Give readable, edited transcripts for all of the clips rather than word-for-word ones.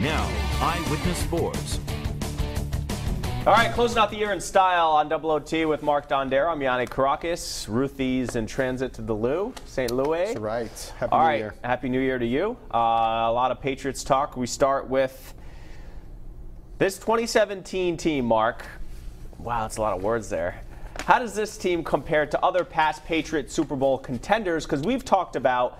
Now, Eyewitness Sports. All right, closing out the year in style on Double OT with Mark Dondero. I'm Yanni Caracas. Ruthie's in transit to the Lou, St. Louis. That's right. Happy All New right, Year. Happy New Year to you. A lot of Patriots talk. We start with this 2017 team, Mark. Wow, that's a lot of words there. How does this team compare to other past Patriot Super Bowl contenders? Because we've talked about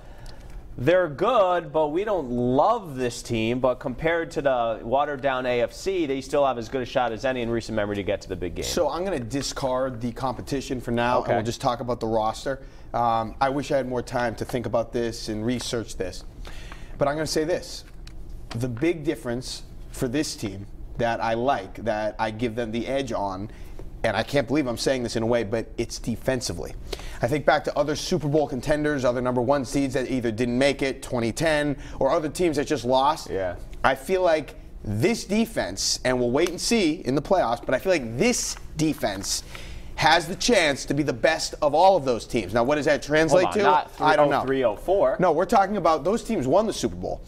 they're good, but we don't love this team. But compared to the watered-down AFC, they still have as good a shot as any in recent memory to get to the big game. So I'm going to discard the competition for now, Okay. and we'll just talk about the roster. I wish I had more time to think about this and research this. But I'm going to say this. The big difference for this team that I like, that I give them the edge on, and I can't believe I'm saying this in a way, but it's defensively. I think back to other Super Bowl contenders, other number one seeds that either didn't make it, 2010, or other teams that just lost. Yeah. I feel like this defense, and we'll wait and see in the playoffs, but I feel like this defense has the chance to be the best of all of those teams. Now, what does that translate to? Not I don't know. 3-0-4. No, we're talking about those teams won the Super Bowl.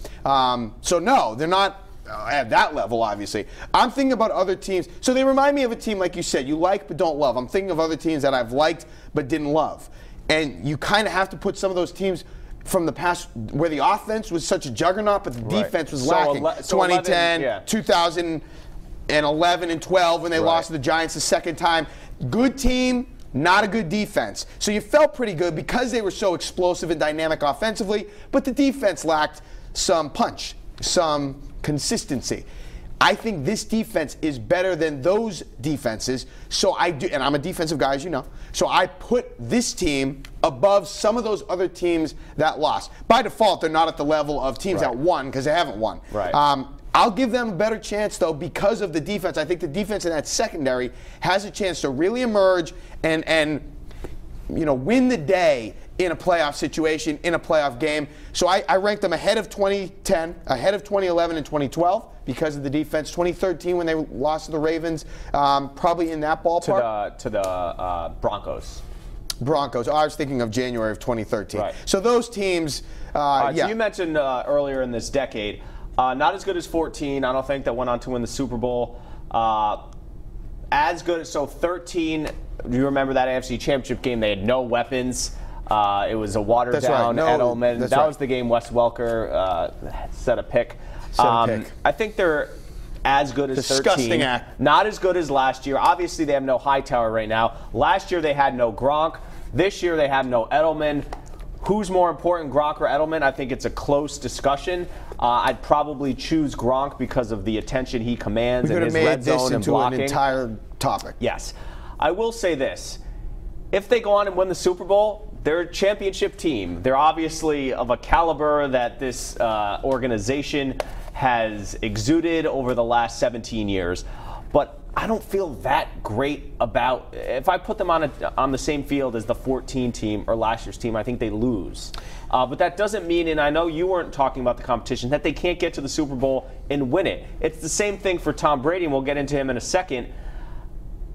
So, no, they're not at that level, obviously. I'm thinking about other teams. So they remind me of a team, like you said, you like but don't love. I'm thinking of other teams that I've liked but didn't love. And you kind of have to put some of those teams from the past where the offense was such a juggernaut, but the defense was lacking. 2010, 2011, and 12 when they lost to the Giants the second time. Good team, not a good defense. So you felt pretty good because they were so explosive and dynamic offensively, but the defense lacked some punch, some consistency. I think this defense is better than those defenses. So I do, and I'm a defensive guy, as you know. So I put this team above some of those other teams that lost. By default, they're not at the level of teams that won because they haven't won. Right. I'll give them a better chance, though, because of the defense. I think the defense in that secondary has a chance to really emerge and win the day in a playoff situation, in a playoff game. So I ranked them ahead of 2010, ahead of 2011 and 2012 because of the defense. 2013 when they lost to the Ravens, probably in that ballpark. To the Broncos. Broncos. Oh, I was thinking of January of 2013. Right. So those teams, So you mentioned earlier in this decade, not as good as 14. I don't think that went on to win the Super Bowl. As good. So 13. Do you remember that AFC Championship game? They had no weapons. It was a watered down Edelman. That was the game Wes Welker set a pick. I think they're as good as 13. Disgusting act. Not as good as last year. Obviously, they have no Hightower right now. Last year, they had no Gronk. This year, they have no Edelman. Who's more important, Gronk or Edelman? I think it's a close discussion. I'd probably choose Gronk because of the attention he commands and his red zone and blocking. An entire topic. Yes. I will say this. If they go on and win the Super Bowl, they're a championship team. They're obviously of a caliber that this organization has exuded over the last 17 years. But I don't feel that great about if I put them on the same field as the 14 team or last year's team, I think they lose. But that doesn't mean, and I know you weren't talking about the competition, that they can't get to the Super Bowl and win it. It's the same thing for Tom Brady, and we'll get into him in a second.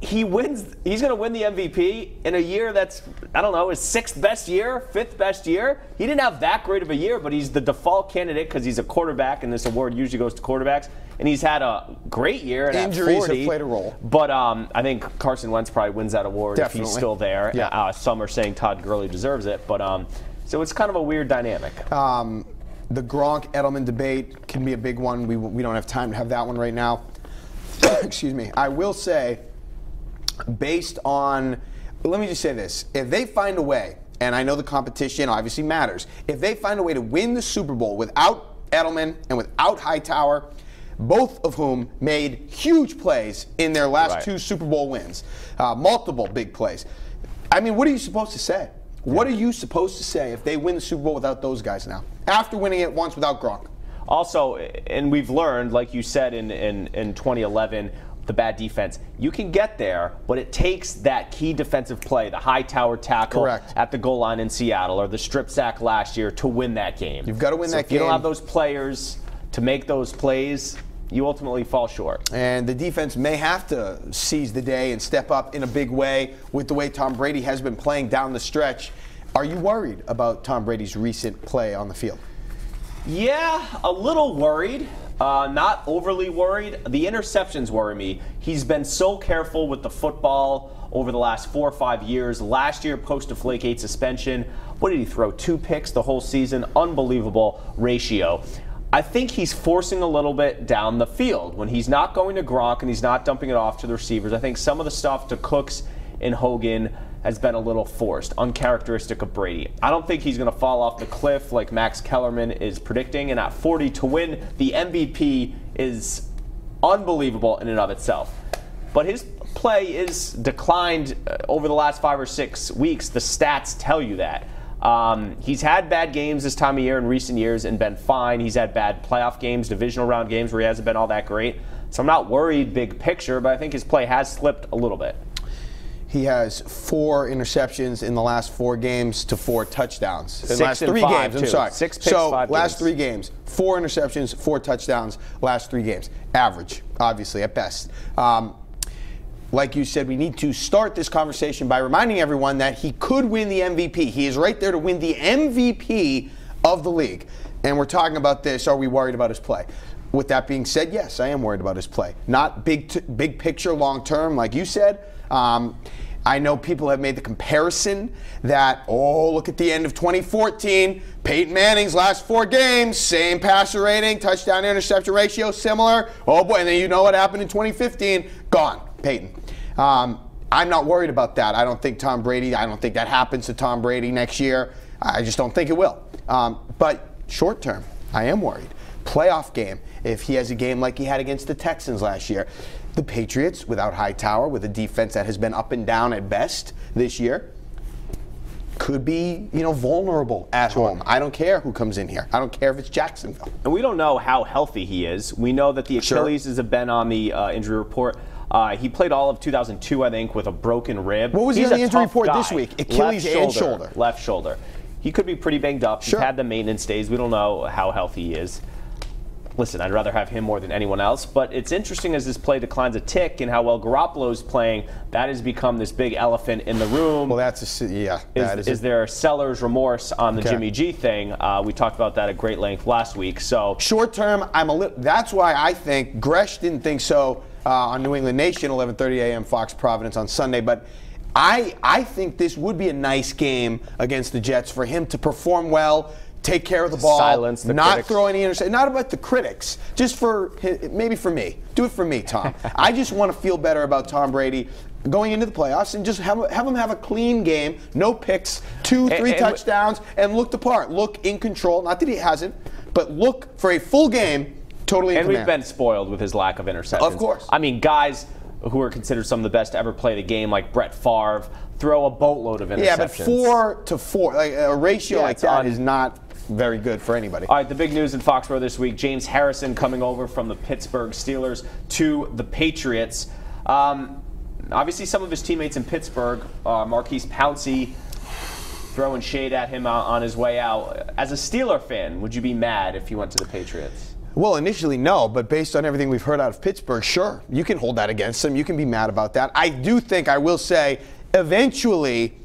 He's going to win the MVP in a year that's, I don't know, his sixth best year, fifth best year. He didn't have that great of a year, but he's the default candidate because he's a quarterback, and this award usually goes to quarterbacks. And he's had a great year. And injuries have played a role. But I think Carson Wentz probably wins that award if he's still there. Yeah. Some are saying Todd Gurley deserves it. But so it's kind of a weird dynamic. The Gronk-Edelman debate can be a big one. We don't have time to have that one right now. Excuse me. I will say, based on, let me just say this. If they find a way, and I know the competition obviously matters, if they find a way to win the Super Bowl without Edelman and without Hightower, both of whom made huge plays in their last two Super Bowl wins, multiple big plays. I mean, what are you supposed to say? What are you supposed to say if they win the Super Bowl without those guys now, after winning it once without Gronk? Also, and we've learned, like you said in 2011, the bad defense. You can get there, but it takes that key defensive play, the Hightower tackle at the goal line in Seattle or the strip sack last year to win that game. You've got to win that game. If you don't have those players to make those plays, you ultimately fall short. And the defense may have to seize the day and step up in a big way with the way Tom Brady has been playing down the stretch. Are you worried about Tom Brady's recent play on the field? Yeah, a little worried. Not overly worried. The interceptions worry me. He's been so careful with the football over the last 4 or 5 years. Last year, post-Deflategate suspension, what did he throw? 2 picks the whole season. Unbelievable ratio. I think he's forcing a little bit down the field. When he's not going to Gronk and he's not dumping it off to the receivers, I think some of the stuff to Cooks and Hogan has been a little forced, uncharacteristic of Brady. I don't think he's going to fall off the cliff like Max Kellerman is predicting, and at 40 to win the MVP is unbelievable in and of itself. But his play is declined over the last 5 or 6 weeks. The stats tell you that. He's had bad games this time of year in recent years and been fine. He's had bad playoff games, divisional round games where he hasn't been all that great. So I'm not worried big picture, but I think his play has slipped a little bit. He has 4 interceptions in the last 4 games to 4 touchdowns. In the last 3 games, I'm sorry. 6 picks, so 5 last games. 3 games, 4 interceptions, 4 touchdowns, last 3 games. Average, obviously, at best. Like you said, we need to start this conversation by reminding everyone that he could win the MVP. He is right there to win the MVP of the league. And we're talking about this, are we worried about his play? With that being said, yes, I am worried about his play. Not big picture, long term, like you said. I know people have made the comparison that, oh, look at the end of 2014, Peyton Manning's last 4 games, same passer rating, touchdown interception ratio, similar. Oh boy, and then you know what happened in 2015, gone, Peyton. I'm not worried about that. I don't think Tom Brady, I don't think that happens to Tom Brady next year. I just don't think it will. But short term, I am worried. Playoff game, if he has a game like he had against the Texans last year. The Patriots, without Hightower, with a defense that has been up and down at best this year, could be, vulnerable at home. I don't care who comes in here. I don't care if it's Jacksonville. And we don't know how healthy he is. We know that the Achilles has been on the injury report. He played all of 2002, I think, with a broken rib. What was he on the injury report this week? Achilles and shoulder. Left shoulder. He could be pretty banged up. He's had the maintenance days. We don't know how healthy he is. Listen, I'd rather have him more than anyone else, but it's interesting as this play declines a tick and how well Garoppolo's playing. That has become this big elephant in the room. Well, is there seller's remorse on the Jimmy G thing? We talked about that at great length last week. So short term, that's why I think Gresh didn't think so on New England Nation, 11:30 a.m. Fox Providence on Sunday, but I think this would be a nice game against the Jets for him to perform well. Take care of the ball, silence the not critics. throw any interceptions. Not about the critics, just maybe for me. Do it for me, Tom. I just want to feel better about Tom Brady going into the playoffs and just have him have a clean game, no picks, 2-3 touchdowns, and look the part. Look in control. Not that he hasn't, but look for a full game, totally in command. And we've been spoiled with his lack of interceptions. Of course. I mean, guys who are considered some of the best to ever play the game, like Brett Favre, throw a boatload of interceptions. Yeah, but 4 to 4, like a ratio like that is not very good for anybody. All right, the big news in Foxborough this week, James Harrison coming over from the Pittsburgh Steelers to the Patriots. Obviously, some of his teammates in Pittsburgh, Marquise Pouncey, throwing shade at him on his way out. As a Steeler fan, would you be mad if he went to the Patriots? Well, initially, no, but based on everything we've heard out of Pittsburgh, sure. You can hold that against him. You can be mad about that. I do think, I will say, eventually,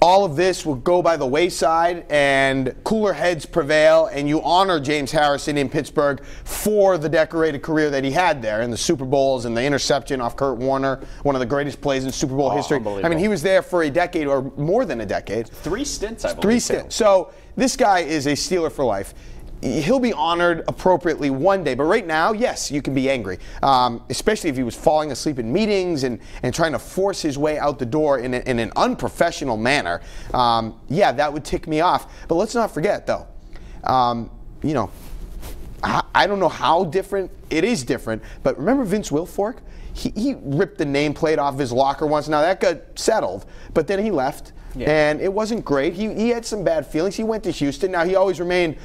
all of this will go by the wayside and cooler heads prevail, and you honor James Harrison in Pittsburgh for the decorated career that he had there in the Super Bowls and the interception off Kurt Warner, one of the greatest plays in Super Bowl history. I mean, he was there for a decade or more than a decade. 3 stints, I believe. 3 stints. So this guy is a Steeler for life. He'll be honored appropriately one day, but right now, yes, you can be angry, especially if he was falling asleep in meetings and trying to force his way out the door in an unprofessional manner. Yeah, that would tick me off. But let's not forget, though, I don't know how different it is different, but remember Vince Wilfork? He ripped the nameplate off his locker once. Now that got settled, but then he left. Yeah. And it wasn't great. He had some bad feelings. He went to Houston. Now, he always remained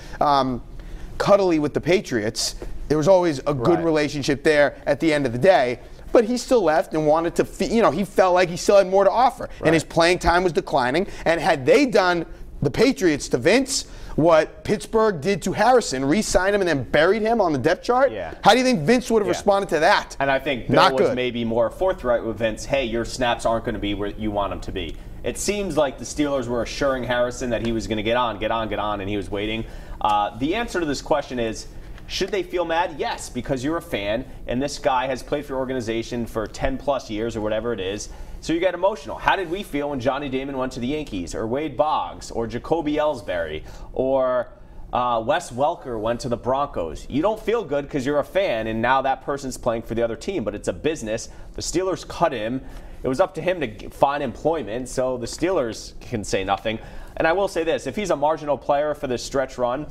cuddly with the Patriots. There was always a good relationship there at the end of the day. But he still left and wanted to, he felt like he still had more to offer. And his playing time was declining. And had they done, the Patriots to Vince, what Pittsburgh did to Harrison, re-signed him and then buried him on the depth chart, how do you think Vince would have responded to that? And I think Bill was maybe more forthright with Vince, hey, your snaps aren't going to be where you want them to be. It seems like the Steelers were assuring Harrison that he was going to get on, and he was waiting. The answer to this question is, Should they feel mad? Yes, because you're a fan, and this guy has played for your organization for 10-plus years or whatever it is, so you get emotional. How did we feel when Johnny Damon went to the Yankees, or Wade Boggs, or Jacoby Ellsbury, or Wes Welker went to the Broncos? You don't feel good because you're a fan, and now that person's playing for the other team, but it's a business. The Steelers cut him. It was up to him to find employment, so the Steelers can say nothing. And I will say this, if he's a marginal player for this stretch run,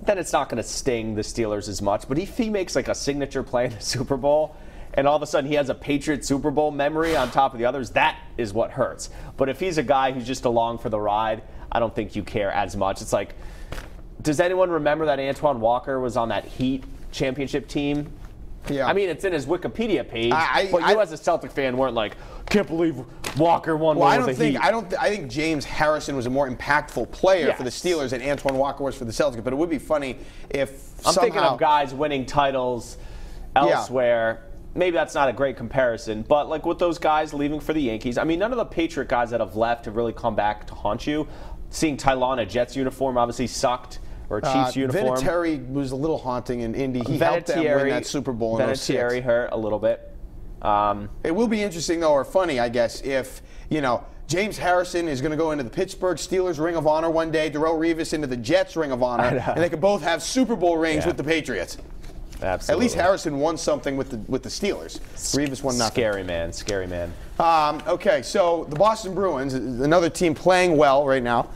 then it's not going to sting the Steelers as much. But if he makes like a signature play in the Super Bowl, and all of a sudden he has a Patriots Super Bowl memory on top of the others, that is what hurts. But if he's a guy who's just along for the ride, I don't think you care as much. It's like, does anyone remember that Antoine Walker was on that Heat championship team? Yeah. I mean, it's in his Wikipedia page, but you as a Celtic fan weren't like, can't believe Walker won one with the Heat. I think James Harrison was a more impactful player for the Steelers than Antoine Walker was for the Celtics. But it would be funny if I'm thinking of guys winning titles elsewhere. Yeah. Maybe that's not a great comparison, but like with those guys leaving for the Yankees, I mean, none of the Patriot guys that have left have really come back to haunt you. Seeing Tylon in a Jets uniform obviously sucked. Or a Chiefs uniform. Vinatieri was a little haunting in Indy. He helped them win that Super Bowl in 06. Vinatieri hurt a little bit. It will be interesting, though, or funny, I guess, if, James Harrison is going to go into the Pittsburgh Steelers Ring of Honor one day, Darrelle Revis into the Jets Ring of Honor, and they could both have Super Bowl rings with the Patriots. Absolutely. At least Harrison won something with the Steelers. Revis won nothing. Scary man. Okay, so the Boston Bruins, another team playing well right now.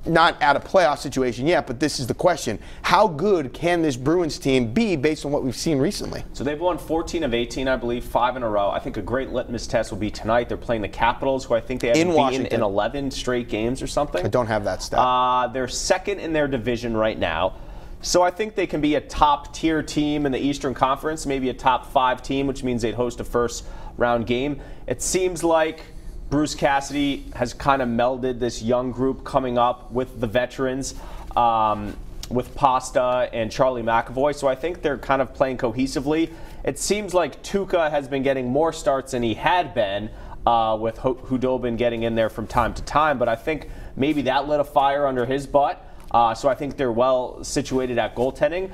Not at a playoff situation yet, but this is the question. How good can this Bruins team be based on what we've seen recently? So they've won 14 of 18, I believe, 5 in a row. I think a great litmus test will be tonight. They're playing the Capitals, who I think they haven't beaten in 11 straight games or something. I don't have that stat. They're second in their division right now. So I think they can be a top-tier team in the Eastern Conference, maybe a top-5 team, which means they'd host a first-round game. It seems like Bruce Cassidy has kind of melded this young group coming up with the veterans, with Pasta and Charlie McAvoy. So I think they're kind of playing cohesively. It seems like Tuukka has been getting more starts than he had been, with Hudobin getting in there from time to time. But I think maybe that lit a fire under his butt. So I think they're well situated at goaltending.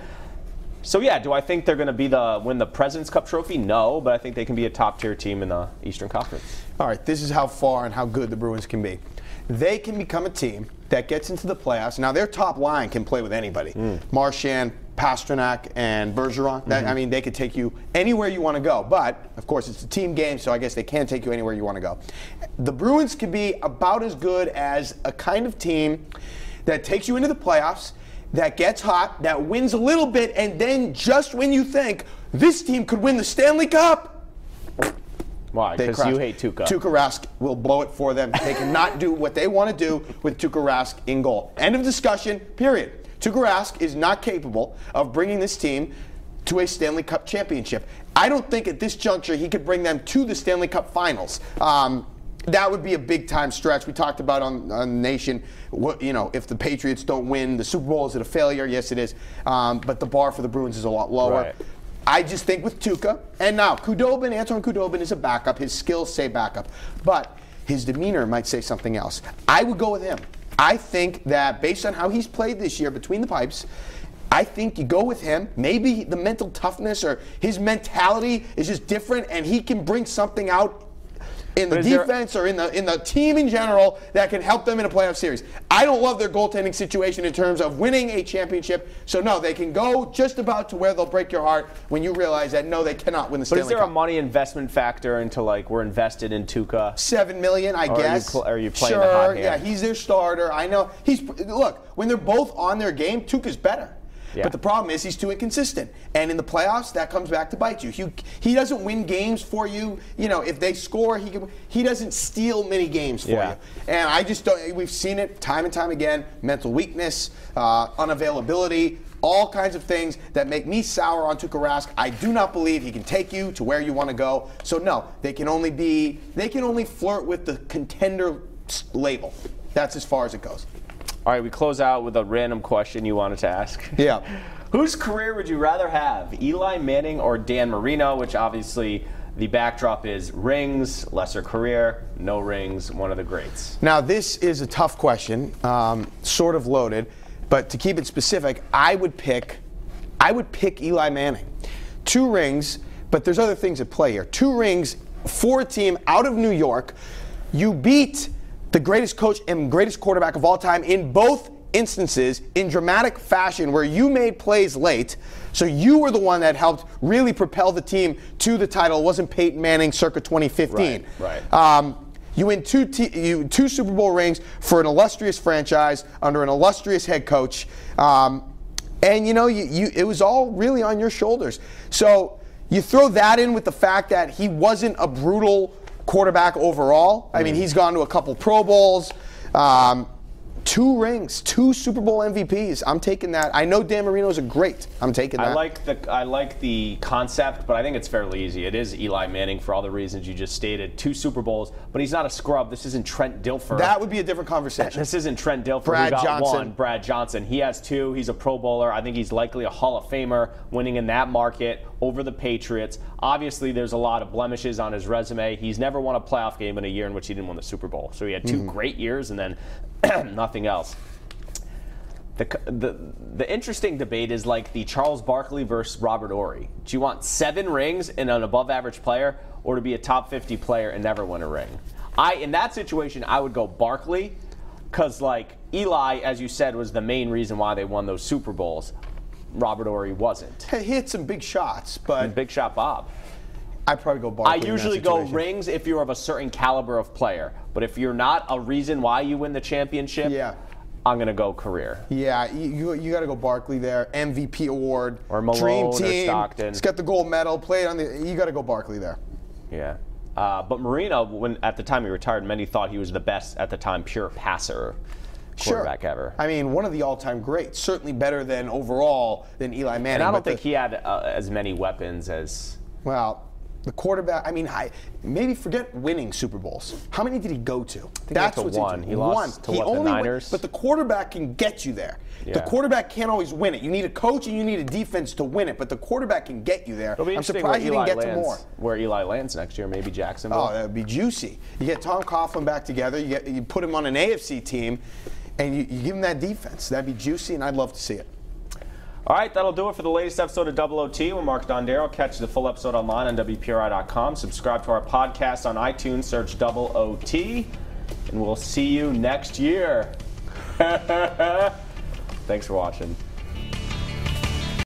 So yeah, do I think they're going to win the President's Cup trophy? No, but I think they can be a top-tier team in the Eastern Conference. All right, this is how far and how good the Bruins can be. They can become a team that gets into the playoffs. Now, their top line can play with anybody. Marchand, Pasternak, and Bergeron. I mean, they could take you anywhere you want to go. But, of course, it's a team game, so I guess they can take you anywhere you want to go. The Bruins can be about as good as a kind of team that takes you into the playoffs, that gets hot, that wins a little bit, and then just when you think this team could win the Stanley Cup, why? Because you hate Tuukka. Tuukka Rask will blow it for them. They cannot do what they want to do with Tuukka Rask in goal. End of discussion, period. Tuukka Rask is not capable of bringing this team to a Stanley Cup championship. I don't think at this juncture he could bring them to the Stanley Cup finals. That would be a big-time stretch. We talked about on Nation, if the Patriots don't win the Super Bowl, is it a failure? Yes, it is. But the bar for the Bruins is a lot lower. Right. I just think with Tuukka, and now Antoine Hudobin is a backup. His skills say backup. But his demeanor might say something else. I would go with him. I think that based on how he's played this year between the pipes, I think you go with him. Maybe the mental toughness or his mentality is just different, and he can bring something out in the defense or in the team in general that can help them in a playoff series. I don't love their goaltending situation in terms of winning a championship. So, no, they can go just about to where they'll break your heart when you realize that, no, they cannot win the Stanley Cup. But is there a money investment factor into, like, we're invested in Tuukka? $7 million, I guess. Are you playing the hot hand? Yeah, he's their starter. I know. Look, when they're both on their game, Tuukka's better. Yeah. But the problem is he's too inconsistent. And in the playoffs, that comes back to bite you. He doesn't win games for you. If they score, he doesn't steal many games for you. And I just don't. We've seen it time and time again. Mental weakness, unavailability, all kinds of things that make me sour on Tuukka Rask. I do not believe he can take you to where you want to go. So no, they can only flirt with the contender label. That's as far as it goes. All right, we close out with a random question you wanted to ask. Yeah. Whose career would you rather have, Eli Manning or Dan Marino, which obviously the backdrop is rings, lesser career, no rings, one of the greats? Now, this is a tough question, sort of loaded, but to keep it specific, I would pick I would pick Eli Manning. 2 rings, but there's other things at play here. 2 rings for a team out of New York. You beat the greatest coach and greatest quarterback of all time in both instances in dramatic fashion where you made plays late. So you were the one that helped really propel the team to the title. It wasn't Peyton Manning circa 2015. Right. You win 2 Super Bowl rings for an illustrious franchise under an illustrious head coach. And, you know, it was all really on your shoulders. So you throw that in with the fact that he wasn't a brutal quarterback overall. I mean, he's gone to a couple Pro Bowls. 2 rings, 2 Super Bowl MVPs. I'm taking that. I know Dan Marino's a great. I'm taking that. I like the concept, but I think it's fairly easy. It is Eli Manning for all the reasons you just stated. 2 Super Bowls, but he's not a scrub. This isn't Trent Dilfer. That would be a different conversation. This isn't Trent Dilfer. Brad who got Johnson. 1. Brad Johnson. He has 2. He's a Pro Bowler. I think he's likely a Hall of Famer, winning in that market over the Patriots. Obviously, there's a lot of blemishes on his resume. He's never won a playoff game in a year in which he didn't win the Super Bowl. So he had 2 great years and then nothing else. The interesting debate is like the Charles Barkley versus Robert Horry. Do you want 7 rings and an above-average player, or to be a top 50 player and never win a ring? In that situation, I would go Barkley, because like Eli, as you said, was the main reason why they won those Super Bowls. Robert Horry wasn't. He hit some big shots, but Big shot Bob. I'd probably go Barkley. I usually go rings if you're of a certain caliber of player, but if you're not a reason why you win the championship, I'm going to go career. Yeah, you got to go Barkley there. MVP award. Or Malone Dream team. or Stockton. He's got the gold medal. Played on the. You got to go Barkley there. Yeah. But Marino, when at the time he retired, many thought he was the best at the time pure passer quarterback ever. I mean, one of the all-time greats. Certainly better than overall than Eli Manning. And I don't think he had as many weapons as. Well, the quarterback. I mean, maybe forget winning Super Bowls. How many did he go to? That's what's 1. He lost to the Niners. But the quarterback can get you there. Yeah. The quarterback can't always win it. You need a coach and you need a defense to win it. But the quarterback can get you there. I'm surprised he didn't get to more. Where Eli lands next year, maybe Jacksonville. Oh, that would be juicy. You get Tom Coughlin back together. You put him on an AFC team, and you give him that defense. That'd be juicy, and I'd love to see it. All right, that'll do it for the latest episode of Double OT. We're Mark Dondero. Catch the full episode online on WPRI.com. Subscribe to our podcast on iTunes. Search Double OT. And we'll see you next year. Thanks for watching.